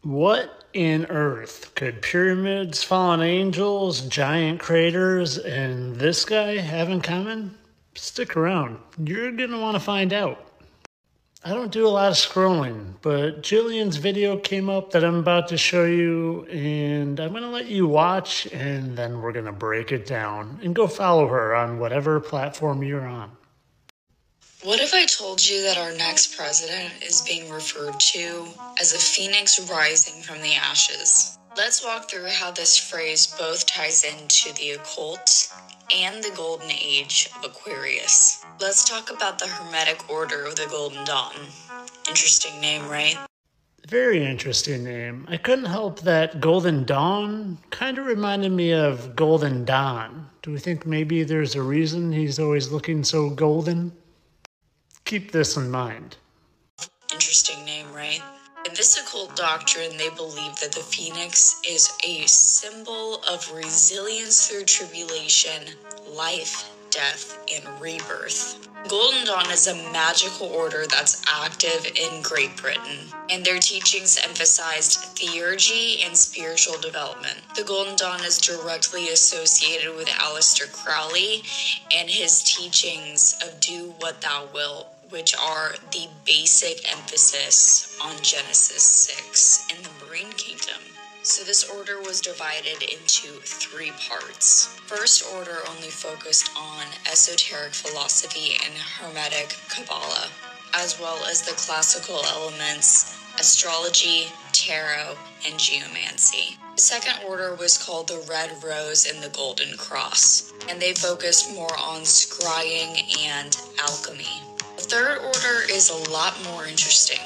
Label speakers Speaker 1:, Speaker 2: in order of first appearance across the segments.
Speaker 1: What in earth could pyramids, fallen angels, giant craters, and this guy have in common? Stick around. You're going to want to find out. I don't do a lot of scrolling, but Jillian's video came up that I'm about to show you, and I'm going to let you watch, and then we're going to break it down. And go follow her on whatever platform you're on.
Speaker 2: What if I told you that our next president is being referred to as a phoenix rising from the ashes? Let's walk through how this phrase both ties into the occult and the golden age of Aquarius. Let's talk about the Hermetic Order of the Golden Dawn. Interesting name, right?
Speaker 1: Very interesting name. I couldn't help that Golden Dawn kind of reminded me of Golden Dawn. Do we think maybe there's a reason he's always looking so golden? Keep this in mind.
Speaker 2: Interesting name, right? In this occult doctrine, they believe that the phoenix is a symbol of resilience through tribulation, life, death, and rebirth. Golden Dawn is a magical order that's active in Great Britain, and their teachings emphasized theurgy and spiritual development. The Golden Dawn is directly associated with Aleister Crowley and his teachings of do what thou wilt, which are the basic emphasis on Genesis 6 in the Marine Kingdom. So this order was divided into 3 parts. First order only focused on esoteric philosophy and Hermetic Kabbalah, as well as the classical elements, astrology, tarot, and geomancy. The second order was called the Red Rose and the Golden Cross, and they focused more on scrying and alchemy. The third order is a lot more interesting.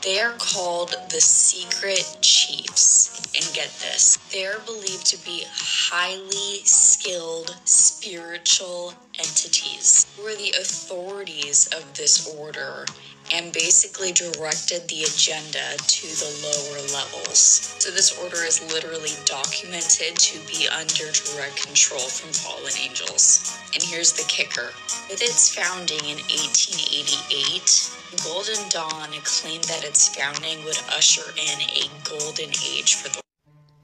Speaker 2: They are called the Secret Chiefs. And get this, they are believed to be highly skilled spiritual entities who are the authorities of this order and basically directed the agenda to the lower levels. So this order is literally documented to be under direct control from fallen angels. And here's the kicker. With its founding in 1888, the Golden Dawn claimed that its founding would usher in a golden age for the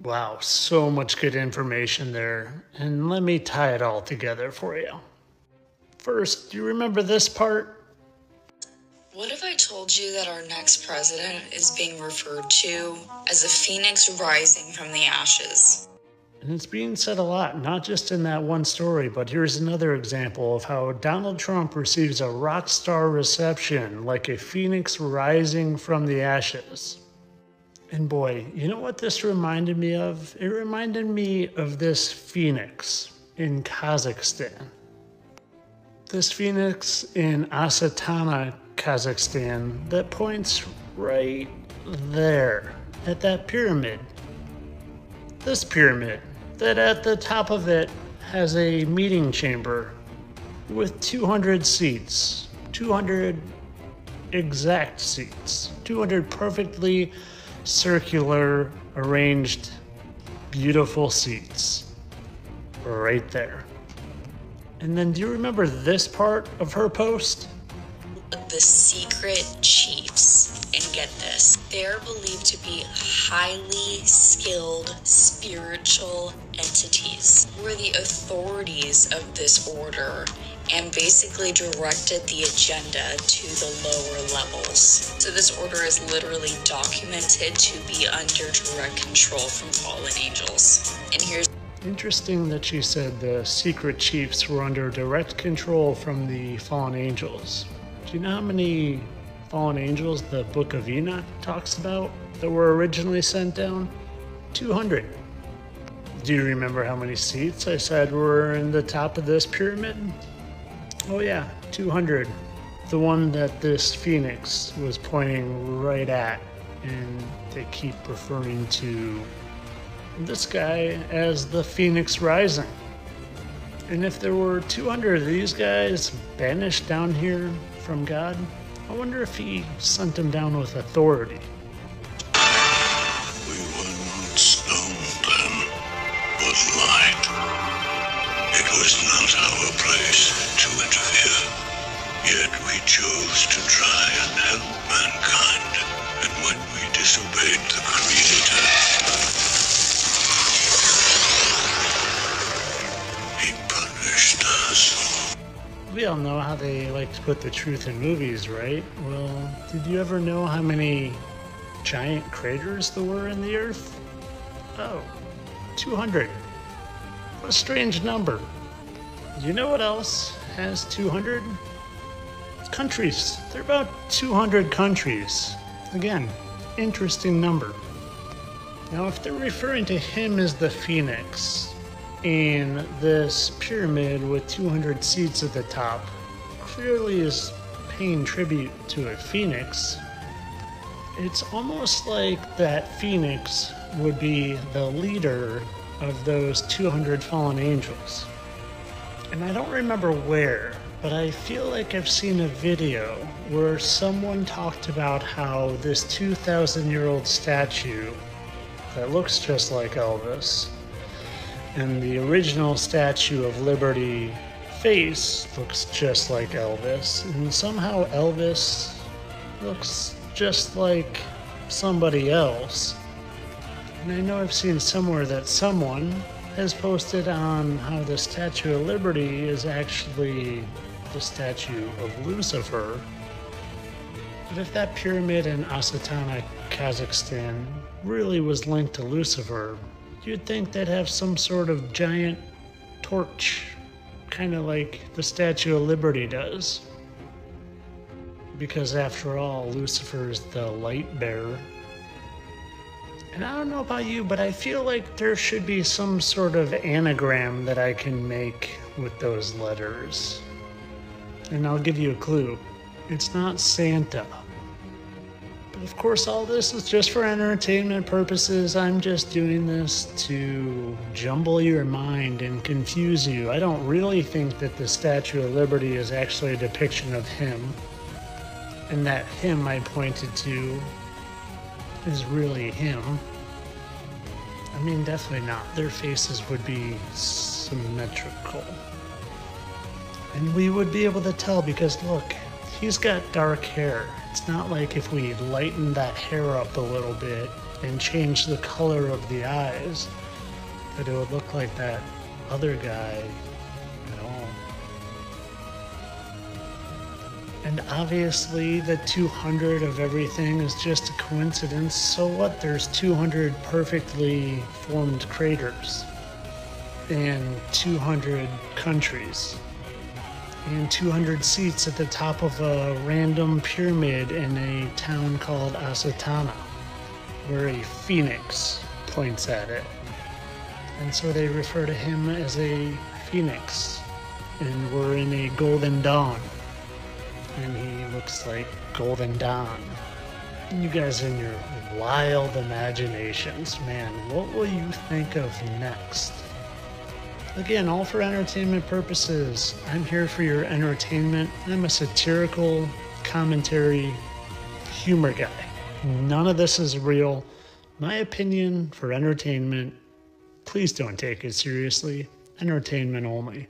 Speaker 1: Wow, so much good information there. And let me tie it all together for you. First, do you remember this part?
Speaker 2: What if I told you that our next president is being referred to as a phoenix rising from the ashes?
Speaker 1: And it's being said a lot, not just in that one story, but here's another example of how Donald Trump receives a rock star reception, like a phoenix rising from the ashes. And boy, you know what this reminded me of? It reminded me of this phoenix in Kazakhstan. This phoenix in Astana, Kazakhstan, that points right there at that pyramid. This pyramid, that at the top of it has a meeting chamber with 200 seats, 200 exact seats, 200 perfectly circular, arranged, beautiful seats right there. And then do you remember this part of her post?
Speaker 2: The Secret Chiefs. And get this, they're believed to be highly skilled spiritual entities who are the authorities of this order and basically directed the agenda to the lower levels. So this order is literally documented to be under direct control from fallen angels. And here's
Speaker 1: Interesting that she said the secret chiefs were under direct control from the fallen angels. Do you know how many fallen angels the Book of Enoch talks about that were originally sent down? 200. Do you remember how many seats I said were in the top of this pyramid? Oh yeah, 200. The one that this phoenix was pointing right at, and they keep referring to this guy as the Phoenix Rising. And if there were 200 of these guys banished down here from God, I wonder if he sent them down with authority.
Speaker 3: We were not stone then, but light. It was not our place to interfere, yet we chose to try and help mankind. And when we disobeyed the Creator,
Speaker 1: We all know how they like to put the truth in movies, right? Well, did you ever know how many giant craters there were in the Earth? Oh, 200. What a strange number. You know what else has 200? Countries. There are about 200 countries. Again, interesting number. Now, if they're referring to him as the phoenix, and this pyramid with 200 seats at the top clearly is paying tribute to a phoenix, it's almost like that phoenix would be the leader of those 200 fallen angels. And I don't remember where, but I feel like I've seen a video where someone talked about how this 2,000-year-old statue that looks just like Elvis and the original Statue of Liberty face looks just like Elvis, and somehow Elvis looks just like somebody else. And I know I've seen somewhere that someone has posted on how the Statue of Liberty is actually the statue of Lucifer. But if that pyramid in Astana, Kazakhstan really was linked to Lucifer, you'd think they'd have some sort of giant torch, kind of like the Statue of Liberty does. Because after all, Lucifer's the light bearer. And I don't know about you, but I feel like there should be some sort of anagram that I can make with those letters. And I'll give you a clue. It's not Santa. But of course, all this is just for entertainment purposes. I'm just doing this to jumble your mind and confuse you. I don't really think that the Statue of Liberty is actually a depiction of him. And that him I pointed to is really him. I mean, definitely not. Their faces would be symmetrical. And we would be able to tell because look, he's got dark hair. It's not like if we lightened that hair up a little bit and changed the color of the eyes that it would look like that other guy at all. And obviously the 200 of everything is just a coincidence. So what? There's 200 perfectly formed craters and 200 countries and 200 seats at the top of a random pyramid in a town called Astana, where a phoenix points at it. And so they refer to him as a phoenix. And we're in a golden dawn. And he looks like Golden Dawn. And you guys in your wild imaginations, man, what will you think of next? Again, all for entertainment purposes. I'm here for your entertainment. I'm a satirical commentary humor guy. None of this is real. My opinion for entertainment. Please don't take it seriously. Entertainment only.